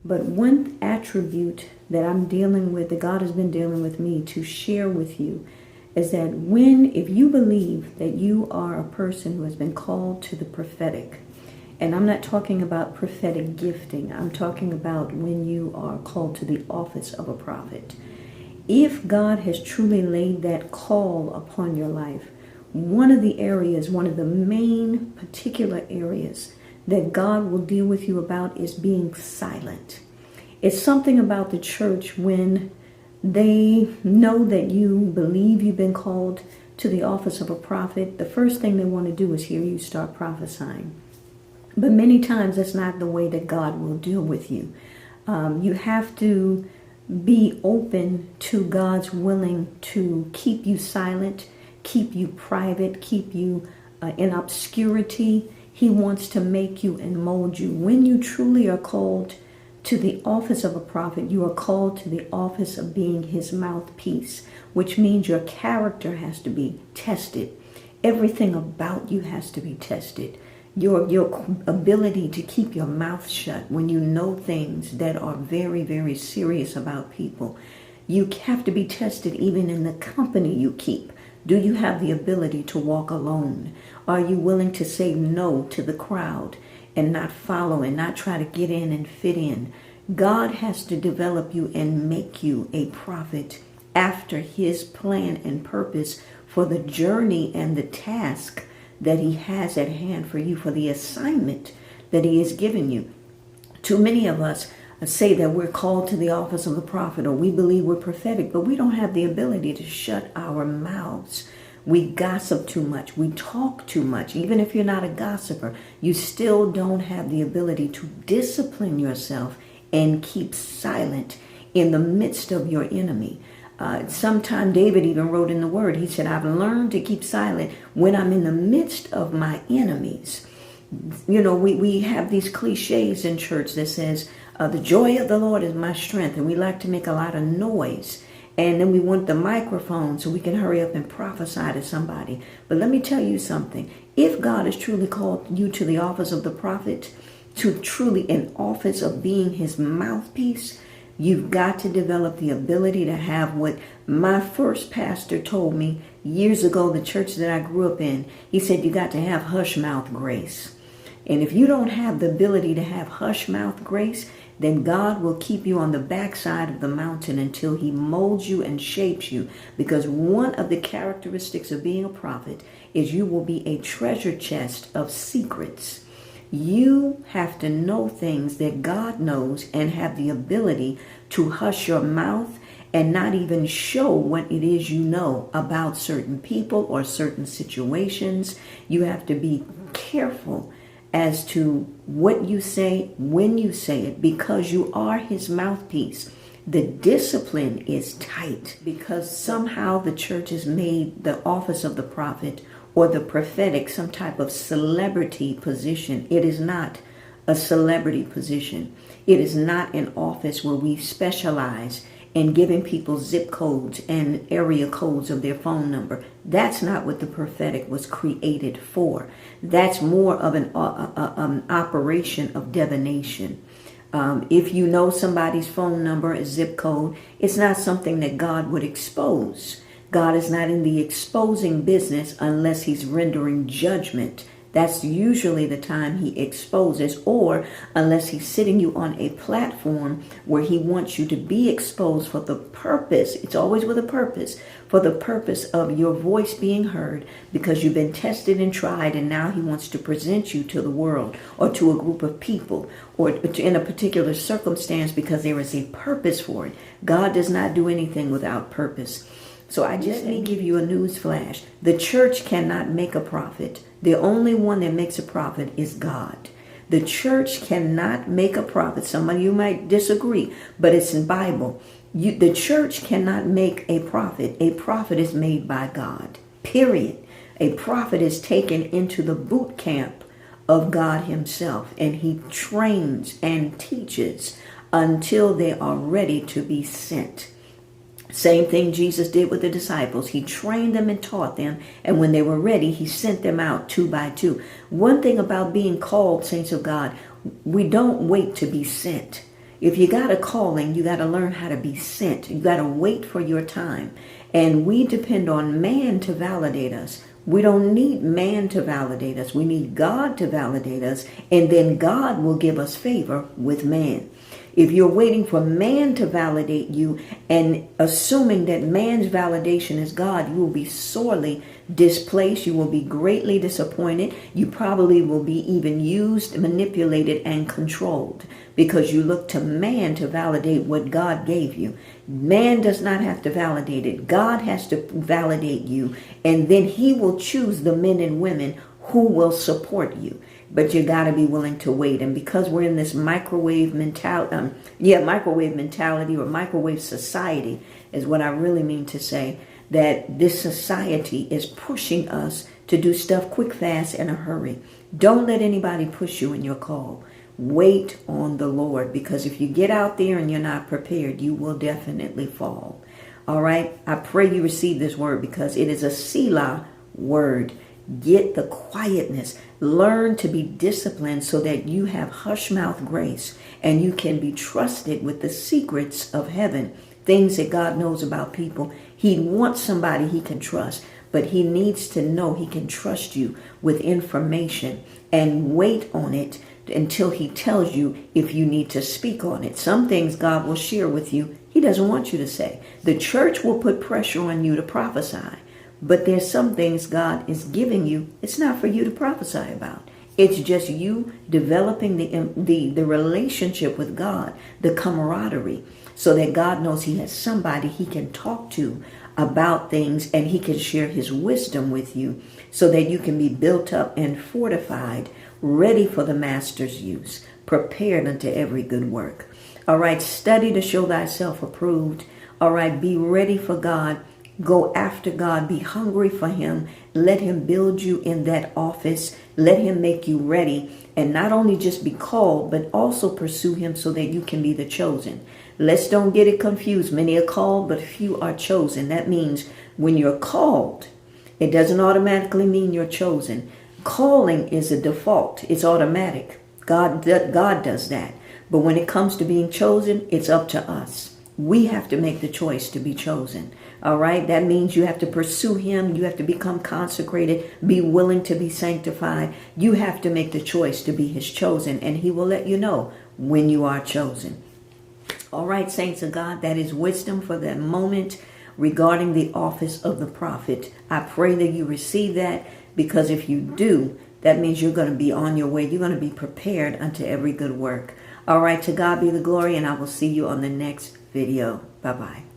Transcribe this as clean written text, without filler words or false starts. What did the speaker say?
But one attribute that I'm dealing with, that God has been dealing with me to share with you, is that if you believe that you are a person who has been called to the prophetic, and I'm not talking about prophetic gifting, I'm talking about when you are called to the office of a prophet. If God has truly laid that call upon your life, one of the main particular areas that God will deal with you about is being silent. It's something about the church when they know that you believe you've been called to the office of a prophet. The first thing they want to do is hear you start prophesying. But many times that's not the way that God will deal with you. You have to be open to God's willing to keep you silent, keep you private, keep you in obscurity. He wants to make you and mold you. When you truly are called to the office of a prophet, you are called to the office of being his mouthpiece, which means your character has to be tested. Everything about you has to be tested. Your ability to keep your mouth shut when you know things that are very, very serious about people. You have to be tested even in the company you keep. Do you have the ability to walk alone? Are you willing to say no to the crowd and not follow and not try to get in and fit in? God has to develop you and make you a prophet after his plan and purpose for the journey and the task that he has at hand for you, for the assignment that he has given you. Too many of us say that we're called to the office of the prophet, or we believe we're prophetic, but we don't have the ability to shut our mouths. We gossip too much. We talk too much. Even if you're not a gossiper, you still don't have the ability to discipline yourself and keep silent in the midst of your enemy. Sometime David even wrote in the word, he said, I've learned to keep silent when I'm in the midst of my enemies. You know, we have these cliches in church that says, the joy of the Lord is my strength. And we like to make a lot of noise. And then we want the microphone so we can hurry up and prophesy to somebody. But let me tell you something. If God has truly called you to the office of the prophet, to truly an office of being his mouthpiece, you've got to develop the ability to have what my first pastor told me years ago, the church that I grew up in. He said, you got to have hush mouth grace. And if you don't have the ability to have hush mouth grace, then God will keep you on the backside of the mountain until he molds you and shapes you. Because one of the characteristics of being a prophet is you will be a treasure chest of secrets. You have to know things that God knows and have the ability to hush your mouth and not even show what it is you know about certain people or certain situations. You have to be careful as to what you say, when you say it, because you are his mouthpiece. The discipline is tight because somehow the church has made the office of the prophet or the prophetic some type of celebrity position. It is not a celebrity position. It is not an office where we specialize in giving people zip codes and area codes of their phone number. That's not what the prophetic was created for. That's more of an operation of divination. If you know somebody's phone number, a zip code, it's not something that God would expose. God is not in the exposing business unless he's rendering judgment. That's usually the time he exposes, or unless he's sitting you on a platform where he wants you to be exposed for the purpose, it's always with a purpose, for the purpose of your voice being heard, because you've been tested and tried, and now he wants to present you to the world or to a group of people or in a particular circumstance because there is a purpose for it. God does not do anything without purpose. So I just need to give you a news flash. The church cannot make a prophet. The only one that makes a prophet is God. The church cannot make a prophet. Some of you might disagree, but it's in Bible. The church cannot make a prophet. A prophet is made by God, period. A prophet is taken into the boot camp of God himself, and he trains and teaches until they are ready to be sent. Same thing Jesus did with the disciples. He trained them and taught them, and when they were ready, he sent them out 2 by 2. One thing about being called, saints of God, we don't wait to be sent. If you got a calling, you got to learn how to be sent. You got to wait for your time. And we depend on man to validate us. We don't need man to validate us. We need God to validate us. And then God will give us favor with man. If you're waiting for man to validate you and assuming that man's validation is God, you will be sorely displaced. You will be greatly disappointed. You probably will be even used, manipulated, and controlled because you look to man to validate what God gave you. Man does not have to validate it. God has to validate you, and then he will choose the men and women who will support you. But you got to be willing to wait. And because we're in this microwave mentality, or microwave society is what I really mean to say, that this society is pushing us to do stuff quick, fast, in a hurry. Don't let anybody push you in your call. Wait on the Lord, because if you get out there and you're not prepared, you will definitely fall. All right. I pray you receive this word because it is a Selah word. Get the quietness. Learn to be disciplined so that you have hush mouth grace and you can be trusted with the secrets of heaven. Things that God knows about people. He wants somebody he can trust, but he needs to know he can trust you with information, and wait on it until he tells you if you need to speak on it. Some things God will share with you he doesn't want you to say. The church will put pressure on you to prophesy. But there's some things God is giving you. It's not for you to prophesy about. It's just you developing the relationship with God, the camaraderie, so that God knows he has somebody he can talk to about things, and he can share his wisdom with you so that you can be built up and fortified, ready for the master's use, prepared unto every good work. All right, study to show thyself approved. All right, be ready for God. Go after God. Be hungry for him. Let him build you in that office. Let him make you ready. And not only just be called, but also pursue him so that you can be the chosen. Let's don't get it confused. Many are called, but few are chosen. That means when you're called, it doesn't automatically mean you're chosen. Calling is a default. It's automatic. God does that. But when it comes to being chosen, it's up to us. We have to make the choice to be chosen. All right. That means you have to pursue him. You have to become consecrated, be willing to be sanctified. You have to make the choice to be his chosen, and he will let you know when you are chosen. All right, saints of God, that is wisdom for that moment regarding the office of the prophet. I pray that you receive that, because if you do, that means you're going to be on your way. You're going to be prepared unto every good work. All right, to God be the glory, and I will see you on the next video. Bye-bye.